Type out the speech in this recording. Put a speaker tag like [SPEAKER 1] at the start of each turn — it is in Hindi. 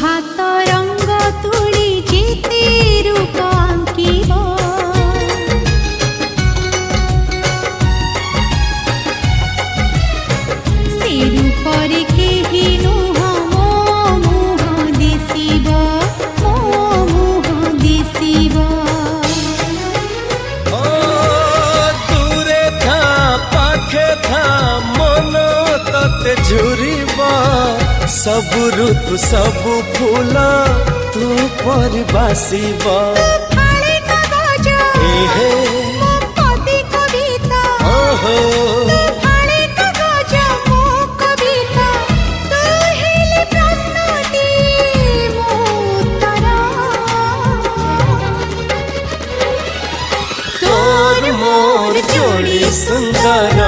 [SPEAKER 1] हाथ रंग तुली जेते रूप आंकिब से रूपरे केही नुह मो मुह दिसिब मो मुह दिसिब
[SPEAKER 2] दूरे था पाखे था मन तते झुरिबा सबु ऋतु सबु फूल तू पर बासिबा हे ओहो तोर मोर जोड़ी सुंदर